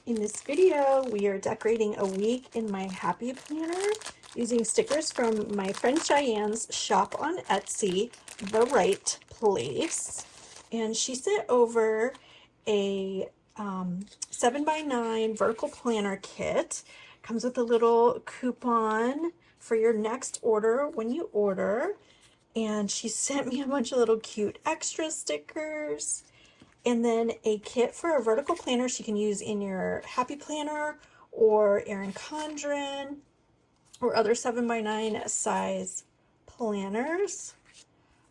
In this video, we are decorating a week in my Happy Planner using stickers from my friend Cheyenne's shop on Etsy, The Wright Place. And she sent over a 7x9 vertical planner kit. Comes with a little coupon for your next order when you order. And she sent me a bunch of little cute extra stickers. And then a kit for a vertical planner she can use in your Happy Planner or Erin Condren or other 7x9 size planners.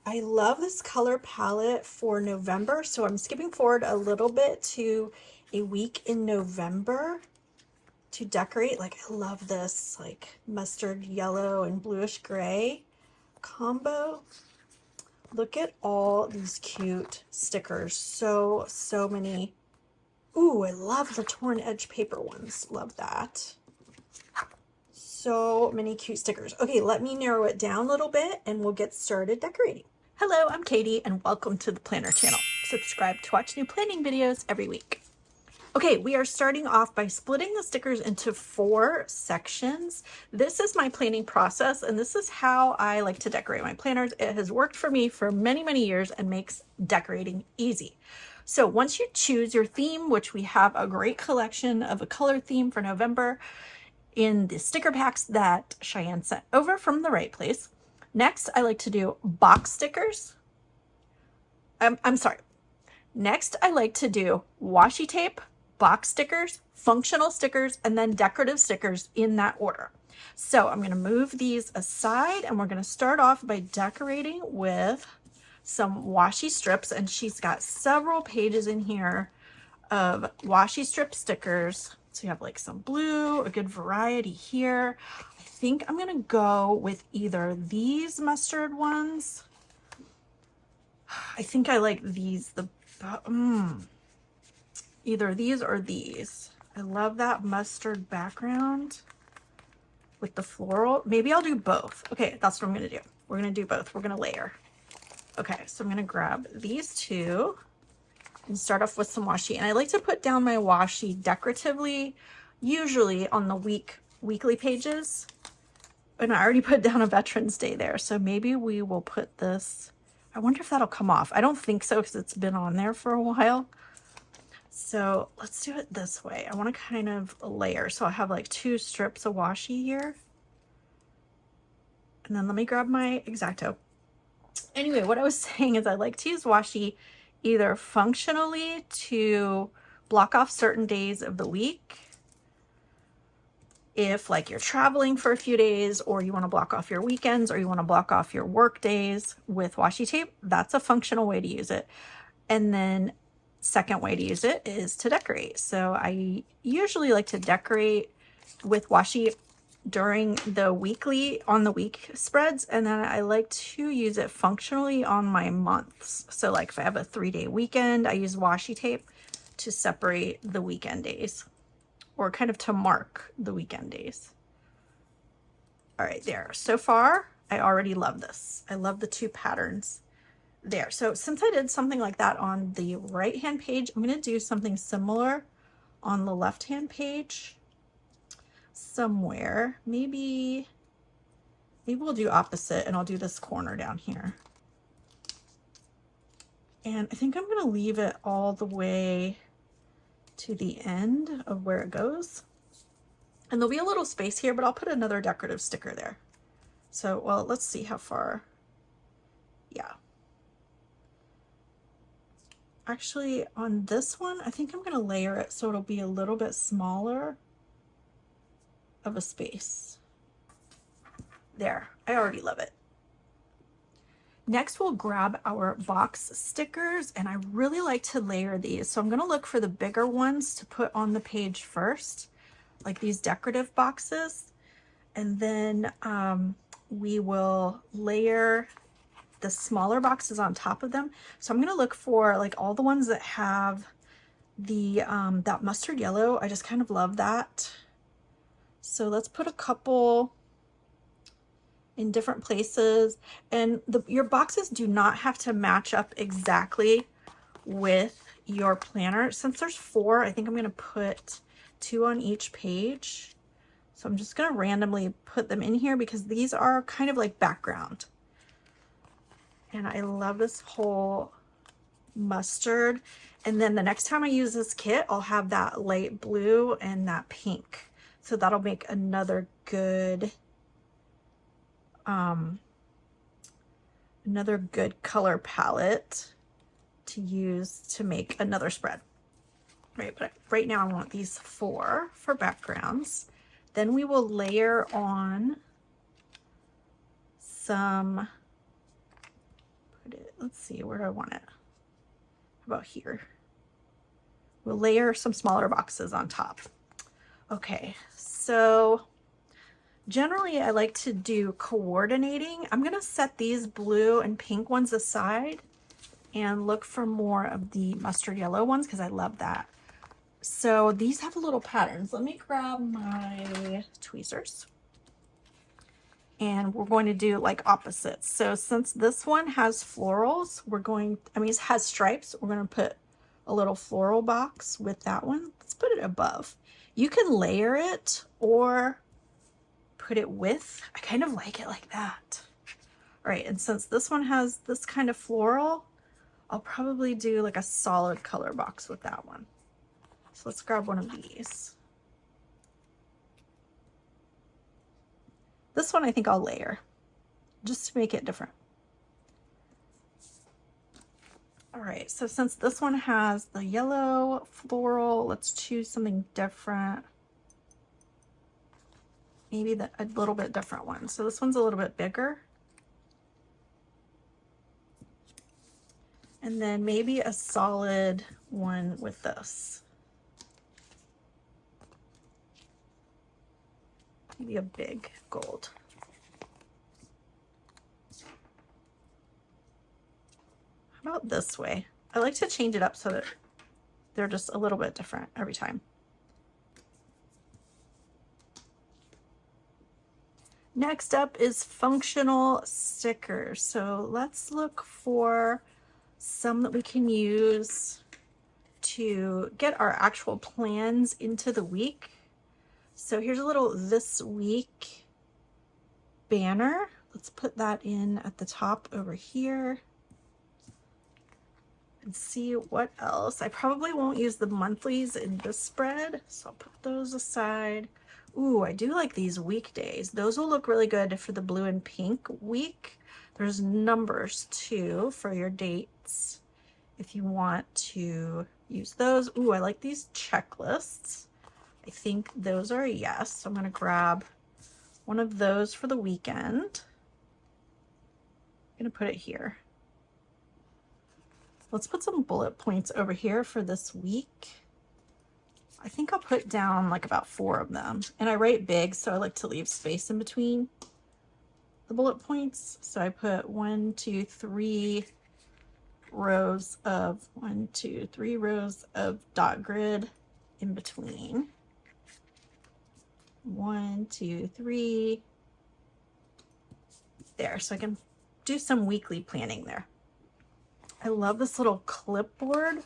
I love this color palette for November, so I'm skipping forward a little bit to a week in November to decorate. Like, I love this like mustard yellow and bluish gray combo. Look at all these cute stickers. So many. Ooh, I love the torn edge paper ones. Love that. So many cute stickers. Okay, let me narrow it down a little bit and we'll get started decorating. Hello, I'm Katie and welcome to the Planner channel. Subscribe to watch new planning videos every week. Okay, we are starting off by splitting the stickers into 4 sections. This is my planning process, and this is how I like to decorate my planners. It has worked for me for many, many years and makes decorating easy. So once you choose your theme, which we have a great collection of a color theme for November in the sticker packs that Cheyenne sent over from the Wright Place. Next, I like to do box stickers. Next, I like to do washi tape, box stickers, functional stickers, and then decorative stickers in that order. So I'm going to move these aside and we're going to start off by decorating with some washi strips. And she's got several pages in here of washi strip stickers. So you have like some blue, a good variety here. I think I'm going to go with either these mustard ones. I think I like these either these or these. I love that mustard background with the floral. Maybe I'll do both. Okay, that's what I'm gonna do. We're gonna do both. We're gonna layer. Okay, so I'm gonna grab these two and start off with some washi. And I like to put down my washi decoratively, usually on the weekly pages. And I already put down a Veterans Day there. So maybe we will put this, I wonder if that'll come off. I don't think so because it's been on there for a while. So let's do it this way. I want to kind of layer. So I have like 2 strips of washi here. And then let me grab my X-Acto. Anyway, what I was saying is I like to use washi either functionally to block off certain days of the week. If like you're traveling for a few days or you want to block off your weekends or you want to block off your work days with washi tape, that's a functional way to use it. And then second way to use it is to decorate. So I usually like to decorate with washi during the weekly on the week spreads, and then I like to use it functionally on my months. So like if I have a 3-day weekend, I use washi tape to separate the weekend days or kind of to mark the weekend days. All right, there. So far, I already love this. I love the 2 patterns there. So since I did something like that on the right hand page, I'm going to do something similar on the left hand page somewhere. Maybe we'll do opposite and I'll do this corner down here. And I think I'm going to leave it all the way to the end of where it goes. And there'll be a little space here, but I'll put another decorative sticker there. So, well, let's see how far. Yeah. Actually, on this one, I think I'm going to layer it so it'll be a little bit smaller of a space. There, I already love it. Next, we'll grab our box stickers, and I really like to layer these. So I'm going to look for the bigger ones to put on the page first, like these decorative boxes. And then we will layer the smaller boxes on top of them. So I'm going to look for like all the ones that have the that mustard yellow. I just kind of love that. So let's put a couple in different places, and your boxes do not have to match up exactly with your planner. Since there's 4, I think I'm going to put 2 on each page. So I'm just going to randomly put them in here because these are kind of like background. And I love this whole mustard. And then the next time I use this kit, I'll have that light blue and that pink. So that'll make another good color palette to use to make another spread. Right, but right now I want these 4 for backgrounds. Then we will layer on some, let's see, where do I want it? How about here? We'll layer some smaller boxes on top. Okay, so generally I like to do coordinating. I'm gonna set these blue and pink ones aside and look for more of the mustard yellow ones because I love that. So these have little patterns. Let me grab my tweezers. And we're going to do like opposites. So since this one has florals, it has stripes, we're going to put a little floral box with that one. Let's put it above. You can layer it or put it with. I kind of like it like that. All right, and since this one has this kind of floral, I'll probably do like a solid color box with that one. So let's grab one of these. This one I think I'll layer just to make it different. All right, so since this one has the yellow floral, let's choose something different. Maybe a little bit different one. So this one's a little bit bigger. And then maybe a solid one with this. Maybe a big gold. How about this way? I like to change it up so that they're just a little bit different every time. Next up is functional stickers. So let's look for some that we can use to get our actual plans into the week. So here's a little this week banner. Let's put that in at the top over here and see what else. I probably won't use the monthlies in this spread, so I'll put those aside. Ooh, I do like these weekdays. Those will look really good for the blue and pink week. There's numbers too for your dates if you want to use those. Ooh, I like these checklists. I think those are a yes. So I'm going to grab one of those for the weekend. I'm going to put it here. Let's put some bullet points over here for this week. I think I'll put down like about 4 of them. And I write big, so I like to leave space in between the bullet points. So I put 1, 2, 3 rows of dot grid in between. 1, 2, 3. There, so I can do some weekly planning there. I love this little clipboard,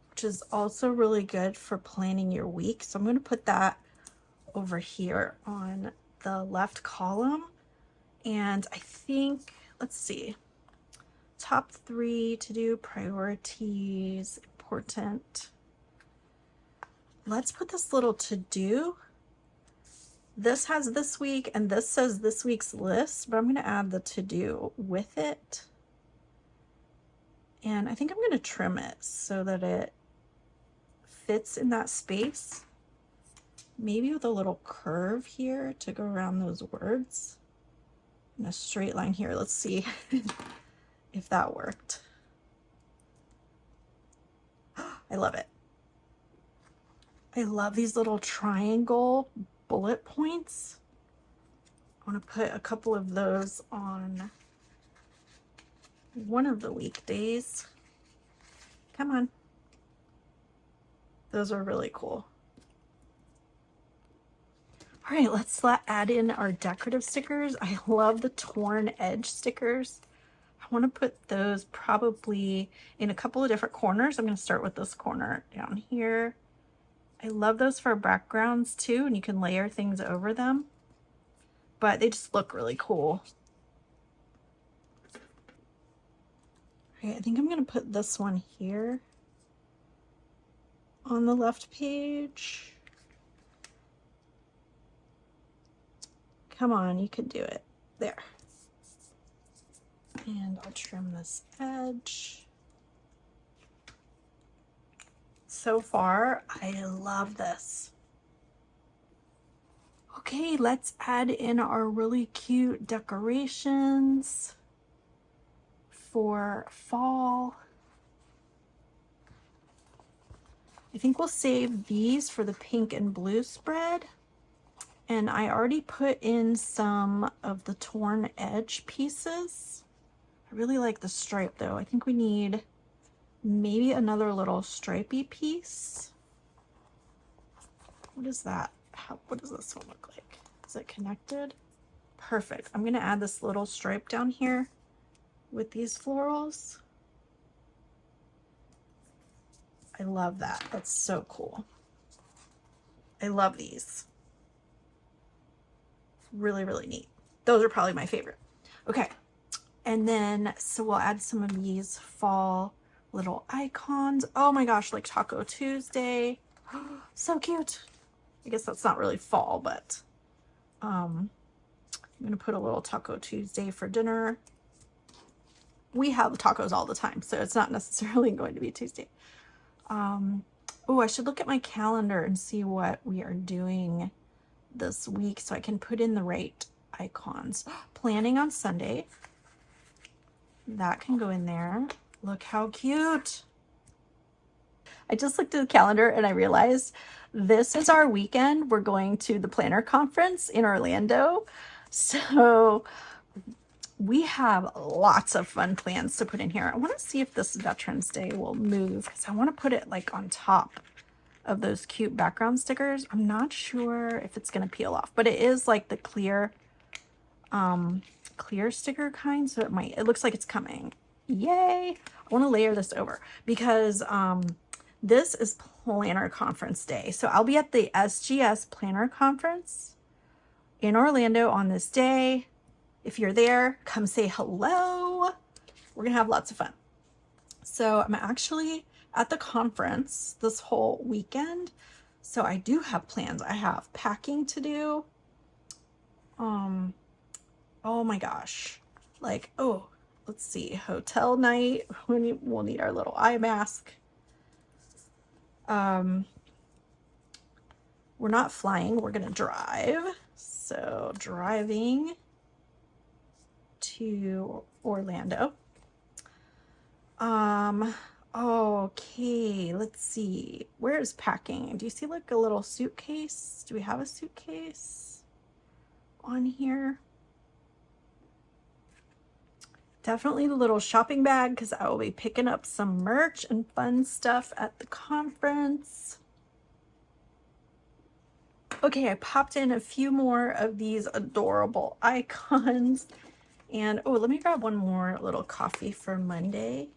which is also really good for planning your week. So I'm going to put that over here on the left column. And I think, let's see, top 3 to do, priorities, important. Let's put this little to do. This has this week and this says this week's list, but I'm going to add the to do with it. And I think I'm going to trim it so that it fits in that space. Maybe with a little curve here to go around those words. And a straight line here. Let's see if that worked. I love it. I love these little triangle bullet points. I want to put a couple of those on one of the weekdays. Come on. Those are really cool. All right, let's add in our decorative stickers. I love the torn edge stickers. I want to put those probably in a couple of different corners. I'm going to start with this corner down here I love those for backgrounds too, and you can layer things over them, but they just look really cool. Okay, I think I'm gonna put this one here on the left page. Come on, you can do it. There. And I'll trim this edge. So far, I love this. Okay, let's add in our really cute decorations for fall. I think we'll save these for the pink and blue spread. And I already put in some of the torn edge pieces. I really like the stripe though. I think we need maybe another little stripey piece. What is that? What does this one look like? Is it connected? Perfect. I'm gonna add this little stripe down here with these florals. I love that. That's so cool. I love these. Really, really neat. Those are probably my favorite. Okay. And then, so we'll add some of these fall little icons. Oh my gosh, like Taco Tuesday. So cute. I guess that's not really fall, but I'm gonna put a little Taco Tuesday for dinner. We have tacos all the time, so it's not necessarily going to be Tuesday. Oh, I should look at my calendar and see what we are doing this week so I can put in the right icons. Planning on Sunday. That can go in there. Look how cute. I just looked at the calendar and I realized this is our weekend. We're going to the planner conference in Orlando. So we have lots of fun plans to put in here. I want to see if this Veterans Day will move because I want to put it like on top of those cute background stickers. I'm not sure if it's going to peel off, but it is like the clear sticker kind, so it looks like it's coming. Yay! I want to layer this over because this is planner conference day. So I'll be at the SGS planner conference in Orlando on this day. If you're there, come say hello. We're gonna have lots of fun. So I'm actually at the conference this whole weekend. So I do have plans. I have packing to do. Oh my gosh. Like, oh, let's see, hotel night. We'll need our little eye mask. We're not flying, we're gonna drive. So driving to Orlando. Okay, let's see. Where is packing? Do you see like a little suitcase? Do we have a suitcase on here? Definitely the little shopping bag because I will be picking up some merch and fun stuff at the conference. Okay, I popped in a few more of these adorable icons. And oh, let me grab one more little coffee for Monday.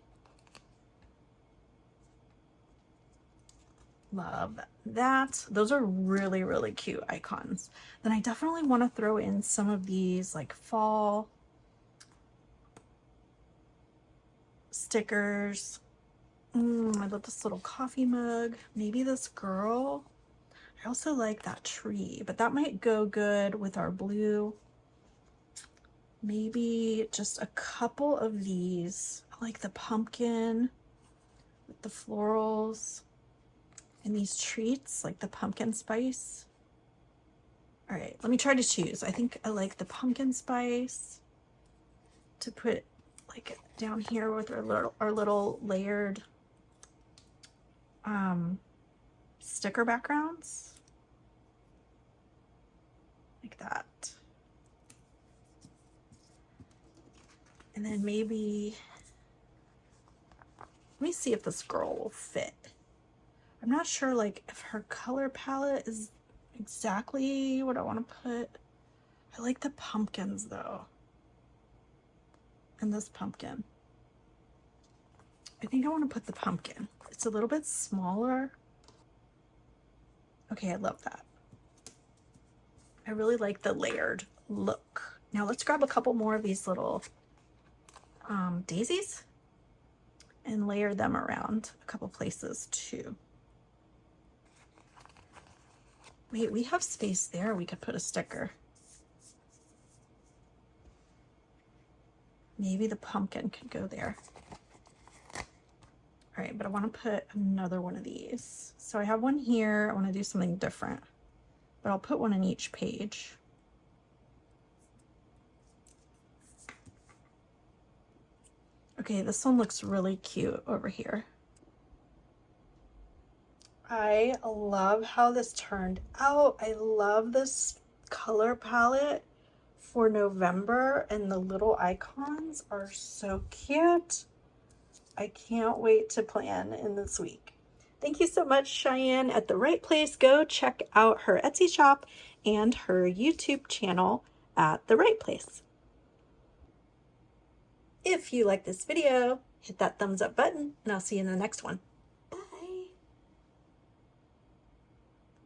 Love that. Those are really, really cute icons. Then I definitely want to throw in some of these like fall stickers. I love this little coffee mug. Maybe this girl. I also like that tree, but that might go good with our blue. Maybe just a couple of these. I like the pumpkin with the florals and these treats, like the pumpkin spice. All right, let me try to choose. I think I like the pumpkin spice to put like down here with our little layered sticker backgrounds. Like that. And then maybe, let me see if this girl will fit. I'm not sure like if her color palette is exactly what I want to put. I like the pumpkins though. And this pumpkin. I think I want to put the pumpkin. It's a little bit smaller. Okay, I love that. I really like the layered look. Now let's grab a couple more of these little daisies and layer them around a couple places too. Wait, we have space there. We could put a sticker. Maybe the pumpkin could go there. All right, but I want to put another one of these. So I have one here. I want to do something different, but I'll put one in each page. Okay, this one looks really cute over here. I love how this turned out. I love this color palette for November, and the little icons are so cute. I can't wait to plan in this week. Thank you so much, Cheyenne at the Wright Place. Go check out her Etsy shop and her YouTube channel at the Wright Place. If you like this video, hit that thumbs up button, and I'll see you in the next one.